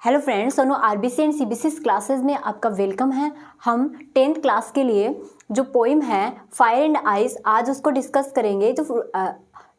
Hello friends, Sonu RBC and CBC classes में आपका welcome है। हम 10th क्लास के लिए जो पोइम है फायर एंड आइस, आज उसको डिस्कस करेंगे। जो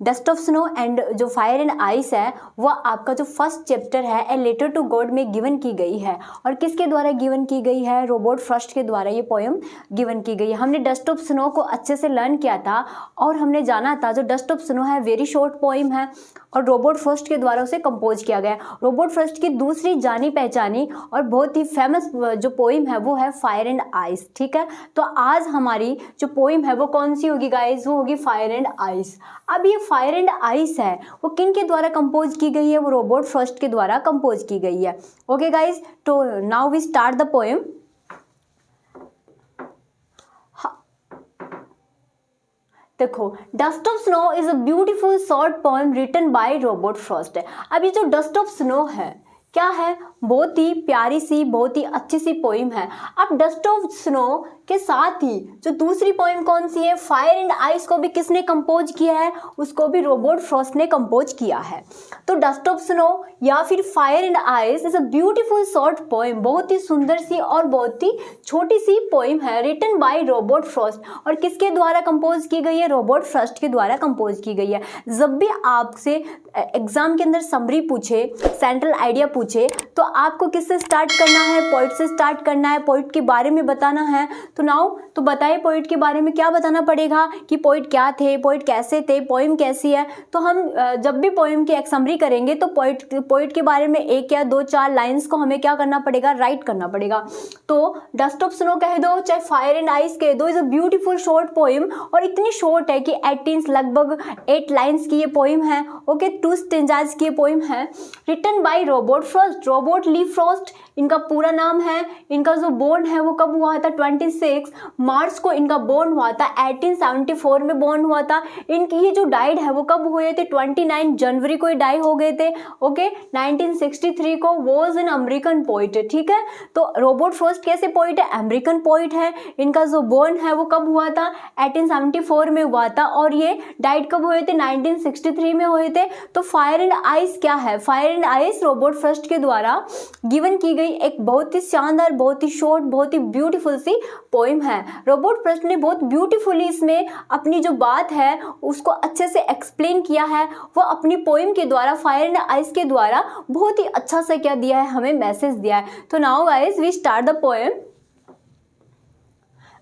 डस्ट ऑफ स्नो एंड जो फायर एंड आइस है वह आपका जो फर्स्ट चैप्टर है ए लेटर टू गॉड में गिवन की गई है। और किसके द्वारा गिवन की गई है? रॉबर्ट फ्रॉस्ट के द्वारा ये पोएम गिवन की गई है। हमने डस्ट ऑफ स्नो को अच्छे से लर्न किया था और हमने जाना था जो डस्ट ऑफ स्नो है वेरी शॉर्ट पोएम है और रॉबर्ट फ्रॉस्ट के द्वारा उसे कंपोज किया गया। रॉबर्ट फ्रॉस्ट की दूसरी जानी पहचानी और बहुत ही फेमस जो पोएम है वो है फायर एंड आइस। ठीक है, तो आज हमारी जो पोएम है वो कौन सी होगी गाइस? वो होगी फायर एंड आइस। अब ये फायर एंड आइस है वो किन के द्वारा कंपोज की गई है? वो रॉबर्ट फ्रॉस्ट के द्वारा कंपोज की गई है। ओके गाइस, तो now we start the poem. देखो, dust of snow is a beautiful short poem written by Robert Frost. अब ये जो डस्ट ऑफ स्नो है क्या है? बहुत ही प्यारी सी, बहुत ही अच्छी सी पोएम है। अब डस्ट ऑफ स्नो के साथ ही जो दूसरी पोएम कौन सी है, फायर एंड आइस, को भी किसने कंपोज किया है? उसको भी रॉबर्ट फ्रॉस्ट ने कंपोज किया है। तो डस्ट ऑफ स्नो या फिर fire and ice is a beautiful short poem, बहुत ही सुंदर सी और बहुत ही छोटी सी पोएम है रिटन बाय रॉबर्ट फ्रॉस्ट। और किसके द्वारा कंपोज की गई है? रॉबर्ट फ्रॉस्ट के द्वारा कंपोज की गई है। जब भी आपसे एग्जाम के अंदर समरी पूछे, सेंट्रल आइडिया पूछे, तो आपको किससे स्टार्ट करना है? पोइट से स्टार्ट करना है, पोइट के बारे में बताना है। तो नाउ तो बताइए पोइट के बारे में क्या बताना पड़ेगा कि पोइट क्या थे, पोइट कैसे थे, पोएम कैसी है। तो हम जब भी पोएम की एक समरी करेंगे तो पोइट के बारे में एक या दो चार लाइंस को हमें क्या करना पड़ेगा? राइट करना पड़ेगा। तो डस्ट ऑफ स्नो कह दो चाहे फायर एंड आइस कह दो, is a beautiful short poem. और इतनी शॉर्ट है कि 18 लगभग 8 लाइन्स की ये पोएम है। ओके, 2 स्टेंजाज की ये पोएम है written by Robert Frost, Robert Lee Frost इनका पूरा नाम है। इनका जो बोर्न है वो कब हुआ था? 26 मार्च को इनका बोर्न हुआ था। 1874 में बोर्न हुआ था। इनकी ये जो डाइड है वो कब हुए थे? 29 जनवरी को डाई हो गए थे। ओके, 1963 को वॉज एन अमेरिकन पोइट। ठीक है, तो रॉबर्ट फ्रॉस्ट कैसे पोइट है? अमेरिकन पोइट है। इनका जो बोर्न है वो कब हुआ था? 1874 में हुआ था। और ये डाइड कब हुए थे? 1963 में हुए थे। तो फायर एंड आइस क्या है? Fire and ice Robert Frost के द्वारा गिवन की गई एक बहुत ही शानदार, बहुत ही शॉर्ट, बहुत ही ब्यूटीफुल सी पोएम है। रॉबर्ट फ्रॉस्ट ने बहुत ब्यूटीफुली इसमें अपनी जो बात है उसको अच्छे से एक्सप्लेन किया है। वो अपनी पोएम के द्वारा, फायर एंड आइस के द्वारा बहुत ही अच्छा से क्या दिया है? हमें मैसेज दिया है। तो now guys we start the poem.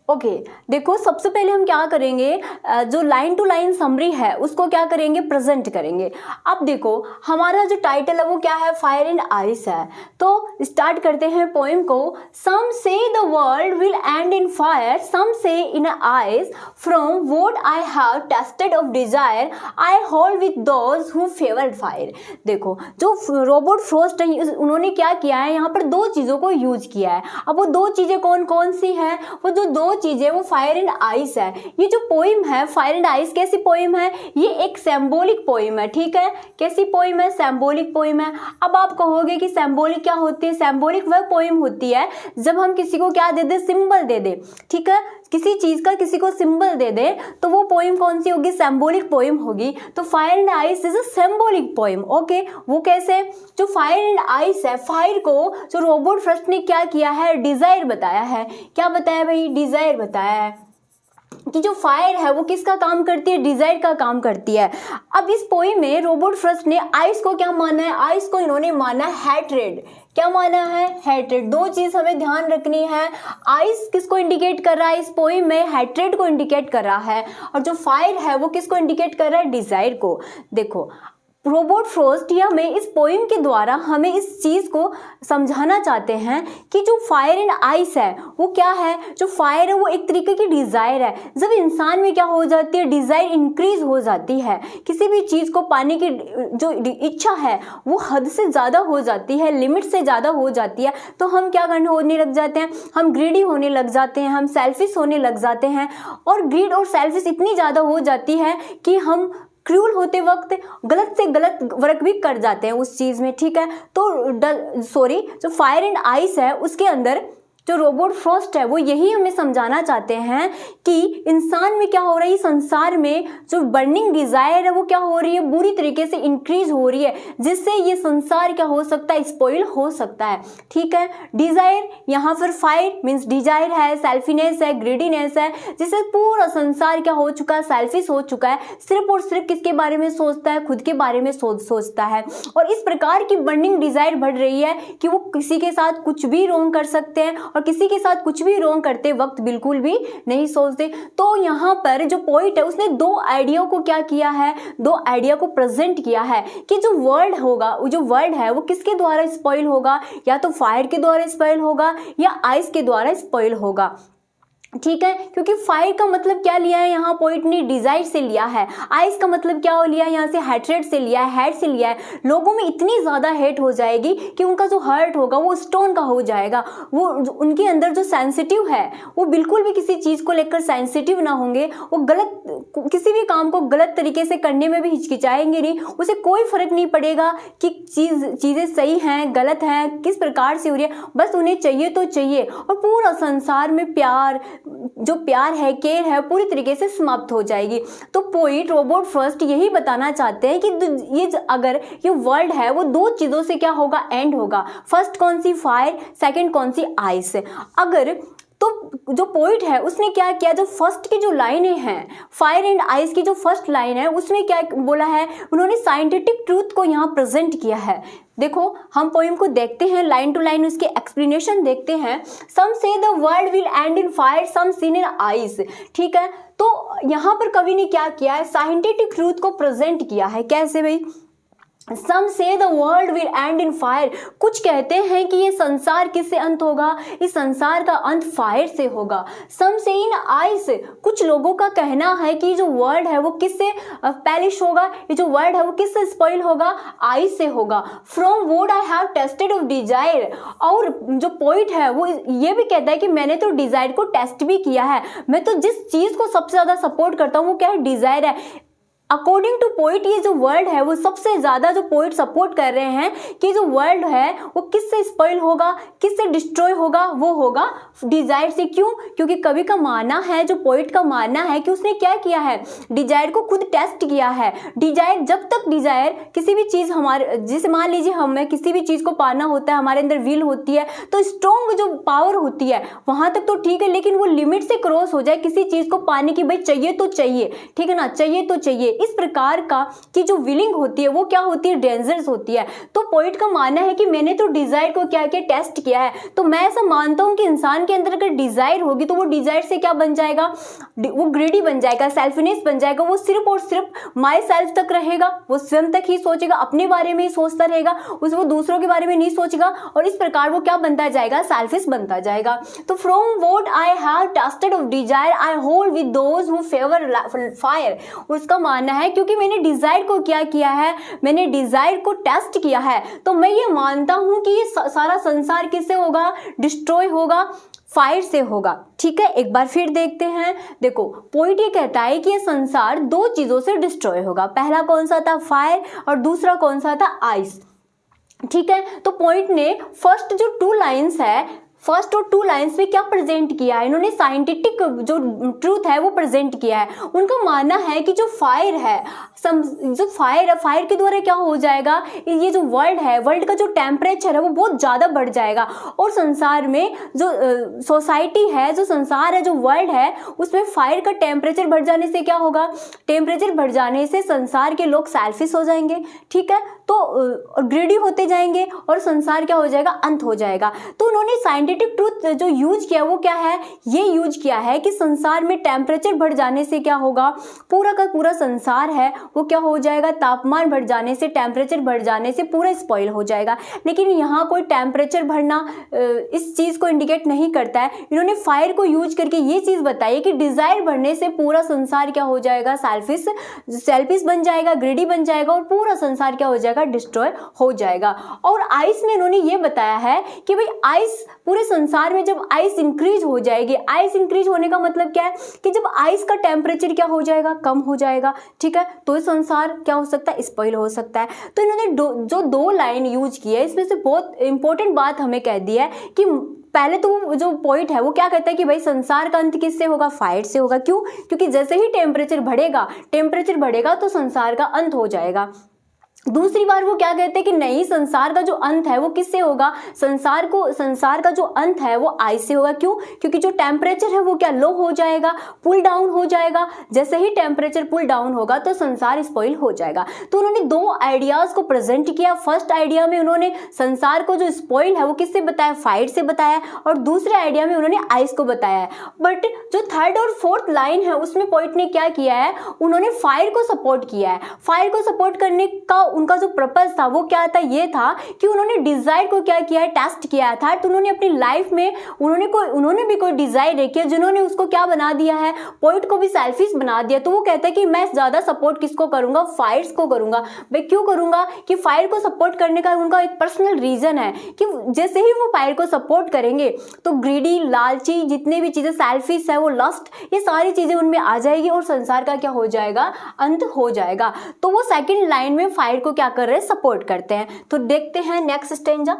Okay, देखो सबसे पहले हम क्या करेंगे, जो लाइन टू लाइन समरी है उसको क्या करेंगे? प्रेजेंट करेंगे। अब देखो हमारा जो टाइटल है वो क्या है? फायर एंड आइस है। तो स्टार्ट करते हैं पोएम को। Some say the world will end in fire, some say in ice, from what I have tasted of desire I hold with those who favoured fire. देखो जो Robert Frost है उन्होंने क्या किया है, यहाँ पर दो चीज़ों को यूज किया है। अब वो दो चीज़ें कौन कौन सी हैं? वो जो दो चीजें वो फायर एंड आइस है। ये जो पोएम है फायर एंड आइस कैसी पोएम है? ये एक सिंबॉलिक पोएम है। ठीक है, कैसी पोएम है? सिंबॉलिक पोएम है। अब आप कहोगे कि सिंबॉलिक क्या होती है? सिंबॉलिक वह पोएम होती है जब हम किसी को क्या दे दे? सिंबल दे दे। ठीक है, किसी चीज का किसी को सिंबल दे दे तो वो पोएम कौन सी होगी? सिंबॉलिक पोएम होगी। तो fire and ice is a symbolic poem. Okay, वो कैसे? जो फायर एंड आइस है, फायर को जो रॉबर्ट फ्रॉस्ट ने क्या किया है? डिजायर बताया है। क्या बताया भाई? डिजायर बताया है कि जो फायर है वो किसका काम करती है? डिजायर का काम करती है। अब इस पोएम में रॉबर्ट फ्रॉस्ट ने आइस को क्या माना है? आइस को इन्होंने माना हैट्रेड। क्या माना है? हैट्रेड। दो चीज हमें ध्यान रखनी है। आइस किसको इंडिकेट कर रहा है इस पोएम में? हैट्रेड को इंडिकेट कर रहा है। और जो फायर है वो किसको इंडिकेट कर रहा है? डिजायर को। देखो रॉबर्ट फ्रॉस्ट या हमें इस पोएम के द्वारा हमें इस चीज को समझाना चाहते हैं कि जो फायर एंड आइस है वो क्या है? जो फायर है वो एक तरीके की डिजायर है। जब इंसान में क्या हो जाती है? डिजायर इंक्रीज हो जाती है। किसी भी चीज को पाने की जो इच्छा है वो हद से ज्यादा हो जाती है, लिमिट से ज्यादा हो जाती है, तो हम क्या करने होने लग जाते हैं? हम ग्रीडी होने लग जाते हैं, हम सेल्फिश होने लग जाते हैं। और ग्रीड और सेल्फिश इतनी ज्यादा हो जाती है कि हम क्रूल होते वक्त गलत से गलत वर्क भी कर जाते हैं उस चीज में। ठीक है, तो जो फायर एंड आइस है उसके अंदर जो रॉबर्ट फ्रॉस्ट है वो यही हमें समझाना चाहते हैं कि इंसान में क्या हो रहा है, संसार में जो बर्निंग डिजायर है वो क्या हो रही है, बुरी तरीके से इंक्रीज हो रही है, जिससे ये संसार क्या हो सकता है, स्पॉइल हो सकता है। ठीक है, डिजायर यहाँ पर फायर मीन्स डिजायर है, सेल्फिनेस है, ग्रीडीनेस है, जिससे पूरा संसार क्या हो चुका है, सेल्फिश हो चुका है, सिर्फ और सिर्फ किसके बारे में सोचता है, खुद के बारे में सोचता है। और इस प्रकार की बर्निंग डिजायर बढ़ रही है कि वो किसी के साथ कुछ भी रोंग कर सकते हैं और किसी के साथ कुछ भी रोंग करते वक्त बिल्कुल भी नहीं सोचते। तो यहाँ पर जो पोइट है उसने दो आइडिया को क्या किया है, दो आइडिया को प्रेजेंट किया है कि जो वर्ल्ड होगा, जो वर्ल्ड है वो किसके द्वारा स्पॉइल होगा, या तो फायर के द्वारा स्पॉइल होगा या आइस के द्वारा स्पॉइल होगा। ठीक है, क्योंकि फायर का मतलब क्या लिया है यहाँ पोइट ने, डिजायर से लिया है। आइस का मतलब क्या लिया है यहाँ से, हैट्रेड से लिया है, हेट से लिया है। लोगों में इतनी ज्यादा हेट हो जाएगी कि उनका जो हार्ट होगा वो स्टोन का हो जाएगा, वो उनके अंदर जो सेंसिटिव है वो बिल्कुल भी किसी चीज को लेकर सेंसिटिव ना होंगे, वो गलत किसी भी काम को गलत तरीके से करने में भी हिचकिचाएंगे नहीं, उसे कोई फर्क नहीं पड़ेगा कि चीजें सही हैं गलत हैं किस प्रकार से हो रही है, बस उन्हें चाहिए तो चाहिए। और पूरा संसार में प्यार, जो प्यार है, केयर है, पूरी तरीके से समाप्त हो जाएगी। तो पोइट रॉबर्ट फ्रॉस्ट यही बताना चाहते हैं कि ये अगर ये वर्ल्ड है वो दो चीजों से क्या होगा, एंड होगा। फर्स्ट कौन सी, फायर, सेकंड कौन सी, आइस। अगर तो जो पोइट है उसने क्या किया, जो फर्स्ट की जो लाइनें हैं फायर एंड आइस की, जो फर्स्ट लाइन है उसमें क्या बोला है, उन्होंने साइंटिफिक ट्रूथ को यहाँ प्रेजेंट किया है। देखो हम पोइम को देखते हैं लाइन टू लाइन, उसके एक्सप्लेनेशन देखते हैं। Some say the world will end in fire, some seen in ice. ठीक है, तो यहाँ पर कवि ने क्या किया है, साइंटिफिक ट्रूथ को प्रेजेंट किया है। कैसे भाई, Some say the world will end in fire। कुछ कहते हैं कि ये संसार किससे अंत होगा, इस संसार का अंत फायर से होगा। Some say in ice। कुछ लोगों का कहना है कि जो वर्ल्ड है वो किससे पैलिश होगा, ये जो वर्ल्ड है वो किससे स्पॉइल होगा, आइस से होगा। From what I have tested of desire। और जो पोइट है वो ये भी कहता है कि मैंने तो डिजायर को टेस्ट भी किया है, मैं तो जिस चीज को सबसे ज्यादा सपोर्ट करता हूँ वो क्या है, डिजायर है। अकॉर्डिंग टू पोइट ये जो वर्ल्ड है वो सबसे ज्यादा जो पोइट सपोर्ट कर रहे हैं कि जो वर्ल्ड है वो किससे स्पॉइल होगा, किससे डिस्ट्रॉय होगा, वो होगा डिजायर से। क्यों, क्योंकि कवि का मानना है, जो पोइट का मानना है कि उसने क्या किया है, डिजायर को खुद टेस्ट किया है। डिजायर, जब तक डिजायर किसी भी चीज हमारे, जैसे मान लीजिए हमें किसी भी चीज को पाना होता है, हमारे अंदर विल होती है, तो स्ट्रॉन्ग जो पावर होती है वहां तक तो ठीक है, लेकिन वो लिमिट से क्रॉस हो जाए किसी चीज को पाने की, भाई चाहिए तो चाहिए, ठीक है ना, चाहिए तो चाहिए, इस प्रकार का कि जो विलिंग होती है वो क्या होती है, डेंजरस होती है। तो पोइट का मानना है कि मैंने तो डिजायर को क्या किया, टेस्ट किया है। तो मैं ऐसा मानता हूं कि इंसान के अंदर अगर डिजायर होगी तो वो डिजायर से क्या बन जाएगा, वो ग्रीडी बन जाएगा, सेल्फिनेस बन जाएगा, वो सिर्फ और सिर्फ माई सेल्फ तक रहेगा, वो स्वयं तक ही सोचेगा, अपने बारे में ही सोचता रहेगा, वो दूसरों के बारे में नहीं सोचेगा, और इस प्रकार वो क्या बनता जाएगा, सेल्फिश बनता जाएगा। तो from what I have tasted of desire I hold with those who favour fire. उसका मानना है क्योंकि मैंने डिजायर को क्या किया है, मैंने डिजायर को टेस्ट किया है, तो मैं ये मानता हूं कि ये सारा संसार किससे होगा, डिस्ट्रॉय होगा, फायर से होगा। ठीक है, एक बार फिर देखते हैं। देखो पोइट ये कहता है कि ये संसार दो चीजों से डिस्ट्रॉय होगा। पहला कौन सा था, फायर, और दूसरा कौन सा था, आइस। ठीक है, तो पोइट ने फर्स्ट जो टू लाइंस है, फर्स्ट और टू लाइंस में क्या प्रेजेंट किया है, इन्होंने साइंटिफिक जो ट्रूथ है वो प्रेजेंट किया है। उनका मानना है कि जो फायर है, जो फायर है, फायर के द्वारा क्या हो जाएगा, ये जो वर्ल्ड है, वर्ल्ड का जो टेम्परेचर है वो बहुत ज़्यादा बढ़ जाएगा, और संसार में जो सोसाइटी है, जो संसार है, जो वर्ल्ड है, उसमें फायर का टेम्परेचर बढ़ जाने से क्या होगा, टेम्परेचर बढ़ जाने से संसार के लोग सेल्फिश हो जाएंगे। ठीक है, तो ग्रीडी होते जाएंगे और संसार क्या हो जाएगा, अंत हो जाएगा। तो उन्होंने साइंटिफिक ट्रूथ जो यूज किया वो क्या है, ये यूज किया है कि संसार में टेम्परेचर बढ़ जाने से क्या होगा, पूरा का पूरा संसार है वो क्या हो जाएगा, तापमान बढ़ जाने से, टेम्परेचर बढ़ जाने से पूरा स्पॉइल हो जाएगा। लेकिन यहाँ कोई टेम्परेचर बढ़ना इस चीज को इंडिकेट नहीं करता है। इन्होंने फायर को यूज करके ये चीज बताई कि डिजायर बढ़ने से पूरा संसार क्या हो जाएगा, सेल्फिश बन जाएगा, ग्रीडी बन जाएगा, और पूरा संसार क्या हो जाएगा, डिस्ट्रॉय हो जाएगा। और आइस में इन्होंने ये बताया है कि भाई आइस, पूरे संसार में जब आइस इंक्रीज हो जाएगी, आइस इंक्रीज होने का मतलब क्या है कि जब आइस का टेम्परेचर क्या हो जाएगा, कम हो जाएगा। ठीक है, तो संसार क्या हो सकता है, स्पॉइल हो सकता है। तो इन्होंने जो दो लाइन यूज की है इसमें से बहुत इंपॉर्टेंट बात हमें कह दी है कि पहले तो जो पॉइंट है वो क्या कहता है कि भाई संसार का अंत किससे होगा, फायर से होगा। क्यों? क्योंकि जैसे ही टेम्परेचर बढ़ेगा तो संसार का अंत हो जाएगा। दूसरी बार वो क्या कहते हैं कि नहीं, संसार का जो अंत है वो किससे होगा, संसार का जो अंत है वो आइस से होगा। क्यों? क्योंकि जो टेम्परेचर है वो क्या लो हो जाएगा, पुल डाउन हो जाएगा। जैसे ही टेम्परेचर पुल डाउन होगा तो संसार स्पॉइल हो जाएगा। तो उन्होंने दो आइडियाज को प्रेजेंट किया। फर्स्ट आइडिया में उन्होंने संसार को जो स्पॉइल है वो किससे बताया, फायर से बताया, और दूसरे आइडिया में उन्होंने आइस को बताया है। बट जो थर्ड और फोर्थ लाइन है उसमें पॉइंट ने क्या किया है, उन्होंने फायर को सपोर्ट किया है। फायर को सपोर्ट करने का उनका जो पर्पस था वो क्या था, ये था कि उन्होंने डिजायर को क्या किया है, टेस्ट किया था। तो उन्होंने अपनी लाइफ में उन्होंने भी कोई डिजायर रखी है जिन्होंने उसको क्या बना दिया है, पॉइंट को भी सेल्फिश बना दिया। तो वो कहता है कि मैं ज्यादा सपोर्ट किसको करूंगा, फायर्स को करूंगा। भाई क्यों करूंगा, कि फायर को सपोर्ट करने का उनका एक पर्सनल रीजन है कि जैसे ही वो फायर को सपोर्ट करेंगे तो ग्रीडी, लालची, जितने भी चीजें सेल्फिश है, वो लस्ट, ये सारी चीजें उनमें आ जाएगी और संसार का क्या हो जाएगा, अंत हो जाएगा। तो वो सेकंड लाइन में फायर को क्या कर रहे हैं, सपोर्ट करते हैं। तो देखते हैं next stanza.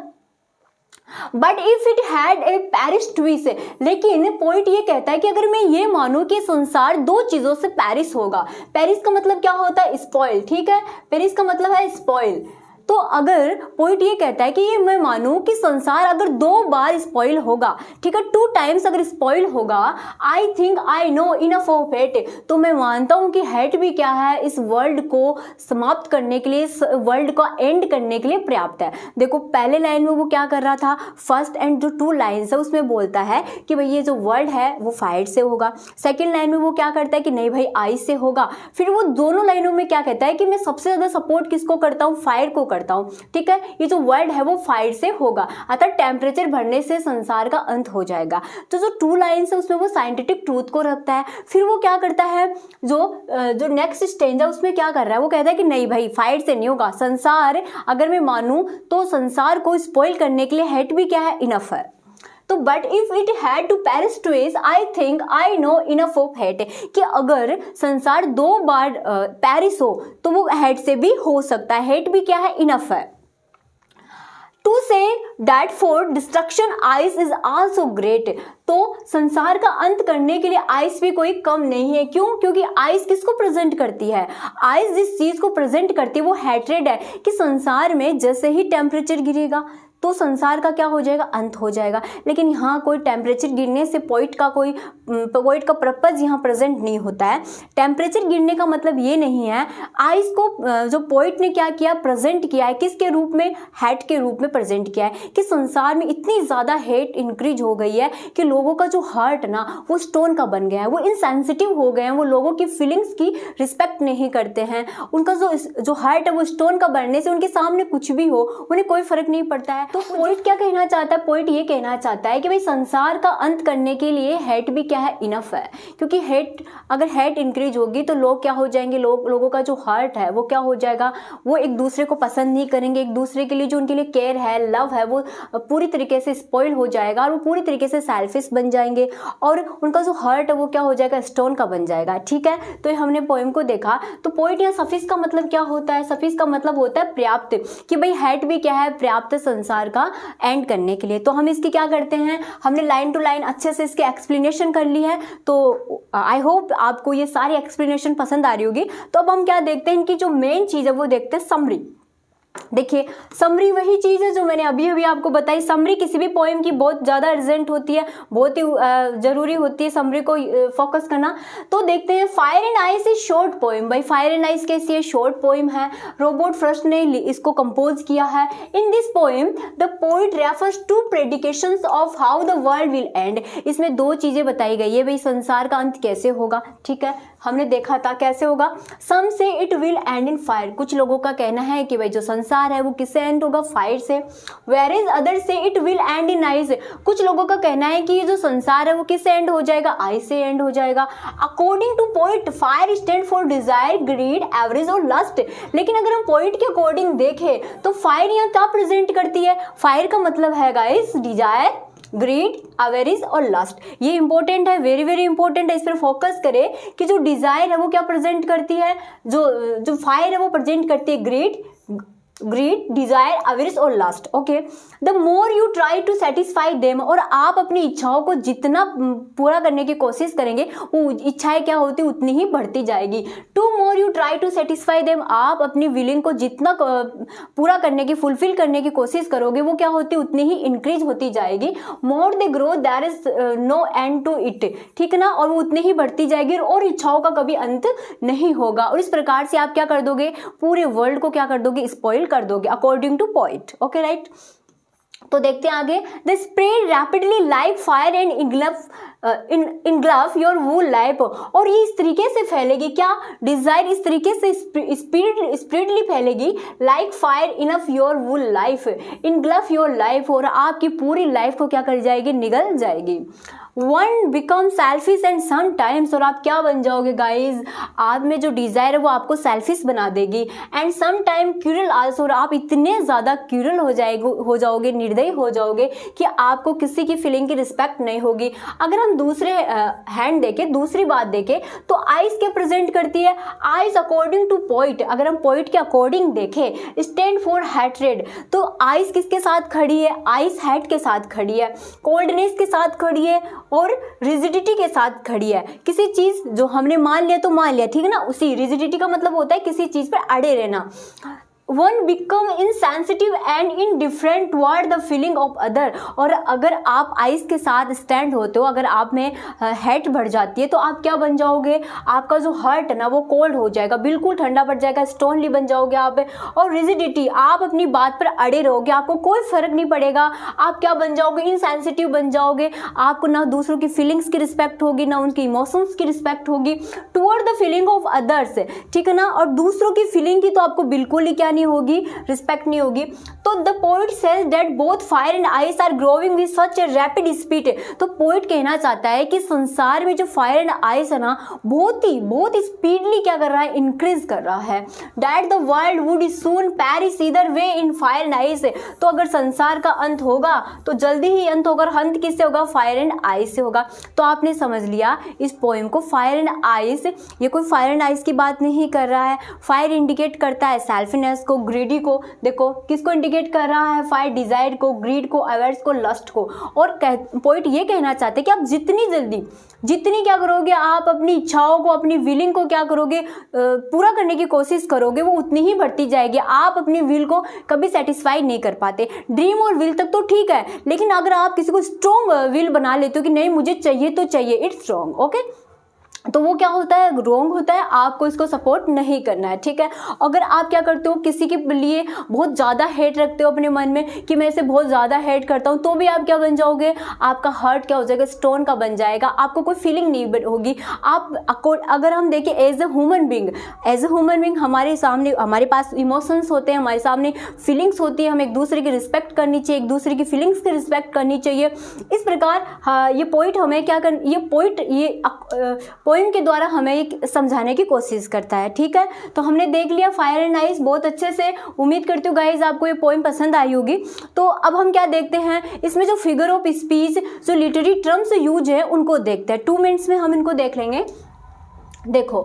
But if it had a Paris twice, लेकिन पॉइंट ये कहता है कि अगर मैं ये मानूं कि संसार दो चीजों से पेरिस होगा। पेरिस का मतलब क्या होता है, स्पॉइल। ठीक है, पेरिस का मतलब है स्पॉइल। तो अगर पॉइंट ये कहता है कि ये मैं मानूं कि संसार अगर दो बार स्पॉइल होगा, ठीक है, 2 टाइम्स अगर स्पॉइल होगा, आई think I know enough of hate, तो मैं मानता हूं कि हेट भी क्या है, इस वर्ल्ड को समाप्त करने के लिए, इस वर्ल्ड का एंड करने के लिए पर्याप्त है। देखो पहले लाइन में वो क्या कर रहा था, फर्स्ट एंड जो 2 लाइन्स है उसमें बोलता है कि भाई ये जो वर्ल्ड है वो फायर से होगा। सेकेंड लाइन में वो क्या करता है कि नहीं भाई आइस से होगा। फिर वो दोनों लाइनों में क्या कहता है कि मैं सबसे ज्यादा सपोर्ट किसको करता हूँ, फायर को करता हूं। ठीक है, ये जो वर्ल्ड है वो फायर से होगा, अतः टेम्परेचर बढ़ने से संसार का अंत हो जाएगा। तो जो 2 लाइन्स है उसमें वो साइंटिफिक ट्रूथ को रखता है। फिर वो क्या करता है, जो नेक्स्ट स्टेंज है उसमें क्या कर रहा है, वो कहता है कि नहीं भाई फायर से नहीं होगा, संसार अगर मैं मानूं तो संसार को स्पॉइल करने के लिए हेट भी क्या है, इनफ है। तो but if it had to perish twice, I think I know enough of hate, कि अगर संसार 2 बार पेरिस हो तो वो हेट से भी हो सकता है, हेट भी क्या है, इनफ है। To say that for destruction ice is also great, तो संसार का अंत करने के लिए आइस भी कोई कम नहीं है। क्यों? क्योंकि आइस किसको प्रेजेंट करती है, आइस जिस चीज को प्रेजेंट करती है वो हेट्रेड है, कि संसार में जैसे ही टेम्परेचर गिरेगा तो संसार का क्या हो जाएगा, अंत हो जाएगा। लेकिन यहाँ कोई टेम्परेचर गिरने से पॉइंट का पर्पस यहाँ प्रेजेंट नहीं होता है। टेम्परेचर गिरने का मतलब ये नहीं है, आइस को जो पॉइंट ने क्या किया, प्रेजेंट किया है, किसके रूप में, हेट के रूप में प्रेजेंट किया है, कि संसार में इतनी ज़्यादा हेट इंक्रीज हो गई है कि लोगों का जो हार्ट ना वो स्टोन का बन गया है, वो इनसेंसिटिव हो गए हैं, वो लोगों की फीलिंग्स की रिस्पेक्ट नहीं करते हैं। उनका जो हार्ट है वो स्टोन का बनने से उनके सामने कुछ भी हो उन्हें कोई फर्क नहीं पड़ता है। तो पॉइंट क्या कहना चाहता है, पॉइंट ये कहना चाहता है कि भाई संसार का अंत करने के लिए हेट भी क्या है, इनफ है। क्योंकि अगर हेट इंक्रीज होगी तो लोग क्या हो जाएंगे, लोगों का जो हार्ट है वो क्या हो जाएगा, वो एक दूसरे को पसंद नहीं करेंगे, एक दूसरे के लिए जो उनके लिए केयर है, लव है, वो पूरी तरीके से स्पॉइल हो जाएगा और वो पूरी तरीके से सेल्फिश बन जाएंगे और उनका जो हार्ट है वो क्या हो जाएगा, स्टोन का बन जाएगा। ठीक है, तो हमने पोएम को देखा। तो पॉइंट यहाँ सफिश का मतलब क्या होता है, सफिश का मतलब होता है पर्याप्त, कि भाई हेट भी क्या है, पर्याप्त संसार का एंड करने के लिए। तो हम इसकी क्या करते हैं, हमने लाइन टू लाइन अच्छे से इसके एक्सप्लेनेशन कर ली है। तो आई होप आपको ये सारी एक्सप्लेनेशन पसंद आ रही होगी। तो अब हम क्या देखते हैं, इनकी जो मेन चीज है वो देखते हैं समरी। देखिए समरी वही चीज है जो मैंने अभी आपको बताई। समरी किसी भी पोएम की बहुत ज्यादा अर्जेंट होती है, बहुत ही जरूरी होती है समरी को फोकस करना। तो देखते हैं fire and ice is short poem. भाई फायर एंड आइस कैसी है, शॉर्ट पोएम है। रॉबर्ट फ्रॉस्ट ने इसको कंपोज किया है। In this poem the poet refers to predictions of how the world will end. इसमें 2 चीजें बताई गई है, भाई संसार का अंत कैसे होगा। ठीक है, हमने देखा था कैसे होगा। सम से it will end in fire, कुछ लोगों का कहना है कि भाई जो संसार है वो किससे एंड होगा, फायर से। वेयर इज अदर से it will end in ice, कुछ लोगों का कहना है कि ये जो संसार है वो किससे एंड हो जाएगा, आइस से एंड हो जाएगा। According to poet fire stand for desire, greed, avarice और लस्ट। लेकिन अगर हम पोइट के अकॉर्डिंग देखें तो फायर यहाँ क्या प्रेजेंट करती है, फायर का मतलब है गाइस डिजायर, ग्रीड, अवेरिज और लस्ट। ये इंपॉर्टेंट है, वेरी वेरी इंपॉर्टेंट है, इस पर फोकस करें कि जो डिजायर है वो क्या प्रेजेंट करती है, जो फायर है वो प्रेजेंट करती है ग्रीड, ग्रीड, डिजायर, अविश और lust. Okay, the more you try to satisfy them, और आप अपनी इच्छाओं को जितना पूरा करने की कोशिश करेंगे वो इच्छाएं क्या होती उतनी ही बढ़ती जाएगी। To more you try to satisfy them, आप अपनी विलिंग को जितना पूरा करने की, फुलफिल करने की कोशिश करोगे वो क्या होती उतनी ही इंक्रीज होती जाएगी। More they grow there is no end to it, ठीक है ना, और वो उतनी ही बढ़ती जाएगी और इच्छाओं का कभी अंत नहीं होगा। और इस प्रकार से आप क्या कर दोगे, पूरे वर्ल्ड को क्या कर दोगे, स्पॉइल कर दोगे, according to poet. Okay right, तो देखते हैं आगे। They spread rapidly like fire and engulf your whole life, और ये इस तरीके से फैलेगी, क्या, डिजायर इस तरीके से स्पीडली फैलेगी, like fire engulf your whole life, engulf your life, और आपकी पूरी लाइफ को क्या कर जाएगी, निगल जाएगी। One become selfish and sometimes, और आप क्या बन जाओगे गाइज, आप में जो डिजायर है वो आपको सेल्फिश बना देगी, एंड समटाइम क्यूरल आल्सो, और आप इतने ज़्यादा क्यूरल हो जाओगे, निर्दयी हो जाओगे कि आपको किसी की फीलिंग की रिस्पेक्ट नहीं होगी। अगर हम दूसरे हैंड देखें, दूसरी बात देखें तो आइस क्या प्रेजेंट करती है, आइस अकॉर्डिंग टू पोइट, अगर हम पोइट के अकॉर्डिंग देखें, स्टैंड फॉर हैट्रेड, तो आइस किसके साथ खड़ी है, आइस हैट के साथ खड़ी है, कोल्डनेस के साथ खड़ी है और रिजिडिटी के साथ खड़ी है। किसी चीज जो हमने मान लिया तो मान लिया, ठीक है ना, उसी रिजिडिटी का मतलब होता है किसी चीज पर अड़े रहना। One become insensitive and indifferent toward the feeling of other, और अगर आप आइस के साथ स्टैंड होते हो, अगर आप में हेट बढ़ जाती है तो आप क्या बन जाओगे, आपका जो हार्ट है ना वो कोल्ड हो जाएगा, बिल्कुल ठंडा पड़ जाएगा, स्टोनली बन जाओगे आप। और रिजिडिटी, आप अपनी बात पर अड़े रहोगे, आपको कोई फर्क नहीं पड़ेगा, आप क्या बन जाओगे, इनसेंसिटिव बन जाओगे, आपको ना दूसरों की फीलिंग्स की रिस्पेक्ट होगी, ना उनकी इमोशंस की रिस्पेक्ट होगी toward the feeling of others, ठीक है ना, और दूसरों की फीलिंग की तो आपको बिल्कुल ही क्या होगी, रिस्पेक्ट नहीं होगी। तो the poet says that both fire and ice are growing with such a rapid speed, तो पोइट कहना चाहता है कि संसार में जो फायर एंड आइस है ना बहुत ही स्पीडली क्या कर रहा है, इंक्रीज कर रहा है। That the world would soon perish either way in fire and ice, तो अगर संसार का अंत होगा तो जल्दी ही अंत होगा, अंत किससे होगा, फायर एंड आइस से होगा। तो आपने समझ लिया इस पोएम को, फायर एंड आइस, ये कोई फायर एंड आइस की बात नहीं कर रहा है। फायर इंडिकेट करता है सेल्फिनेस को, ग्रीडी को, देखो किसको इंडिकेट कर रहा है, फायर डिजायर को, ग्रीड को, अवेयर्स को, लस्ट को। और पॉइंट ये कहना चाहते हैं कि आप जितनी जल्दी जितनी क्या करोगे, आप अपनी इच्छाओं को, अपनी विलिंग को क्या करोगे, पूरा करने की कोशिश करोगे, वो उतनी ही बढ़ती जाएगी। आप अपनी विल को कभी सेटिस्फाई नहीं कर पाते। ड्रीम और विल तक तो ठीक है, लेकिन अगर आप किसी को स्ट्रॉन्ग विल बना लेते हो कि नहीं मुझे चाहिए तो चाहिए, इट्स रॉन्ग। ओके, तो वो क्या होता है, रॉन्ग होता है, आपको इसको सपोर्ट नहीं करना है, ठीक है। अगर आप क्या करते हो, किसी के लिए बहुत ज़्यादा हेट रखते हो अपने मन में कि मैं इसे बहुत ज़्यादा हेट करता हूँ, तो भी आप क्या बन जाओगे, आपका हार्ट क्या हो जाएगा, स्टोन का बन जाएगा, आपको कोई फीलिंग नहीं होगी। आप अगर हम देखें एज ए ह्यूमन बींग हमारे सामने, हमारे पास इमोशंस होते हैं, हमारे सामने फीलिंग्स होती है, हम एक दूसरे की रिस्पेक्ट करनी चाहिए, एक दूसरे की फीलिंग्स की रिस्पेक्ट करनी चाहिए। इस प्रकार ये पॉइंट हमें क्या कर, ये पोइम के द्वारा हमें एक समझाने की कोशिश करता है, ठीक है। तो हमने देख लिया फायर एंड आइस बहुत अच्छे से। उम्मीद करती हूँ गाइज आपको ये पोइम पसंद आई होगी। तो अब हम क्या देखते हैं, इसमें जो फिगर ऑफ स्पीच, जो लिटरेरी टर्म्स यूज है उनको देखते हैं। 2 मिनट्स में हम इनको देख लेंगे। देखो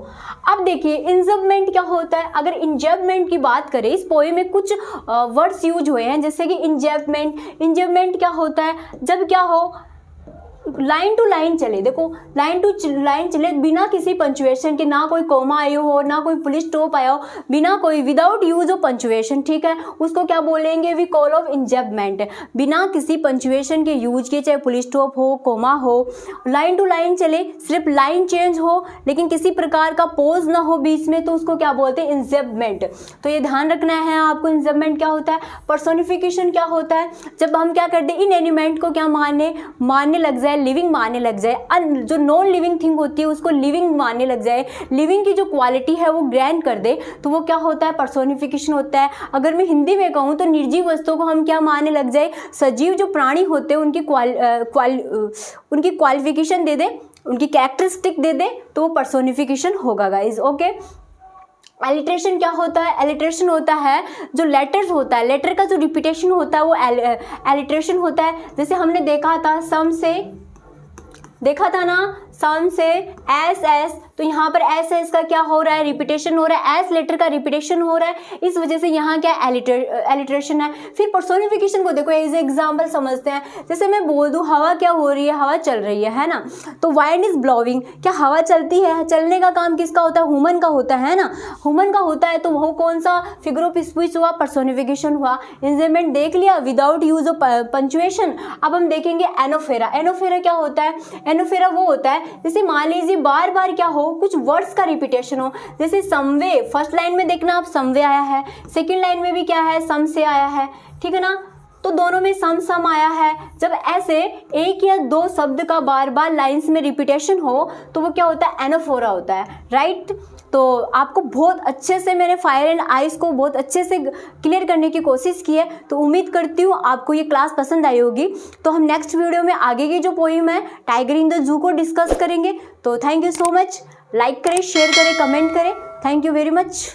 अब देखिए इंजबमेंट क्या होता है। अगर इंजबमेंट की बात करें, इस पोएम में कुछ वर्ड्स यूज हुए हैं, जैसे कि इंजबमेंट क्या होता है, जब क्या हो, लाइन टू लाइन चले। देखो लाइन टू लाइन चले बिना किसी पंचुएशन के, ना कोई कोमा आया हो, ना कोई फुल स्टॉप आया हो, बिना कोई, विदाउट यूज ऑफ पंचुएशन, ठीक है, उसको क्या बोलेंगे, वी कॉल ऑफ इंजबमेंट। बिना किसी पंचुएशन के यूज के, चाहे फुल स्टॉप हो, कोमा हो, लाइन टू लाइन चले, सिर्फ लाइन चेंज हो लेकिन किसी प्रकार का पोज ना हो बीच में, तो उसको क्या बोलते हैं, इंजबमेंट। तो ये ध्यान रखना है आपको, इंजबमेंट क्या होता है। पर्सोनिफिकेशन क्या होता है, जब हम क्या करते हैं, इन एलिमेंट को क्या मानने लग जाए, लिविंग मानने लग जाए, जो नॉन लिविंग थिंग होती है उसको लिविंग मानने लग जाए, लिविंग की जो क्वालिटी है वो ग्रैंड कर दे, तो वो क्या होता है, पर्सोनिफिकेशन होता है। अगर मैं हिंदी में कहूँ तो निर्जीव वस्तुओं को हम क्या मानने लग जाए, सजीव जो प्राणी होते हैं उनकी क्वालिफिकेशन दे दे, उनकी कैरेक्टरिस्टिक दे दे, तो वो पर्सोनिफिकेशन होगा गाइज। ओके, एलिट्रेशन क्या होता है, एलिट्रेशन होता है जो लेटर्स होता है, लेटर का जो रिपीटेशन होता है वो एलिट्रेशन होता है। जैसे हमने देखा था सम से, देखा था ना, सम से एस एस, तो यहाँ पर एस एस का क्या हो रहा है, रिपीटेशन हो रहा है, एस लेटर का रिपीटेशन हो रहा है, इस वजह से यहाँ क्या एलिट्रेशन है। फिर पर्सोनिफिकेशन को देखो एज एग्जाम्पल समझते हैं, जैसे मैं बोल दूँ हवा क्या हो रही है, हवा चल रही है ना, तो वाइंड इज ब्लोइंग, क्या हवा चलती है, चलने का काम किसका होता है, ह्यूमन का होता है ना, ह्यूमन का होता है, तो वो कौन सा फिगर ऑफ स्पीच हुआ, पर्सोनिफिकेशन हुआ। इंस्ट्रूमेंट देख लिया विदाउट यूज ऑफ पंचुएशन। अब हम देखेंगे एनोफेरा। एनोफेरा क्या होता है, एनोफेरा वो होता है जैसे मान लीजिए बार बार क्या हो, कुछ वर्ड्स का रिपीटेशन हो, जैसे समवे, फर्स्ट लाइन में देखना आप समवे आया है, सेकंड लाइन में भी क्या है, सम से आया है, ठीक है ना, तो दोनों में सम सम आया है। जब ऐसे एक या दो शब्द का बार बार लाइंस में रिपीटेशन हो तो वो क्या होता है, एनोफोरा होता है, राइट। तो आपको बहुत अच्छे से मैंने फायर एंड आइस को बहुत अच्छे से क्लियर करने की कोशिश की है, तो उम्मीद करती हूँ आपको ये क्लास पसंद आई होगी। तो हम नेक्स्ट वीडियो में आगे की जो पोइम है टाइगर इन द जू को डिस्कस करेंगे। तो thank you so much, like करें, शेयर करें, कमेंट करें, थैंक यू वेरी मच।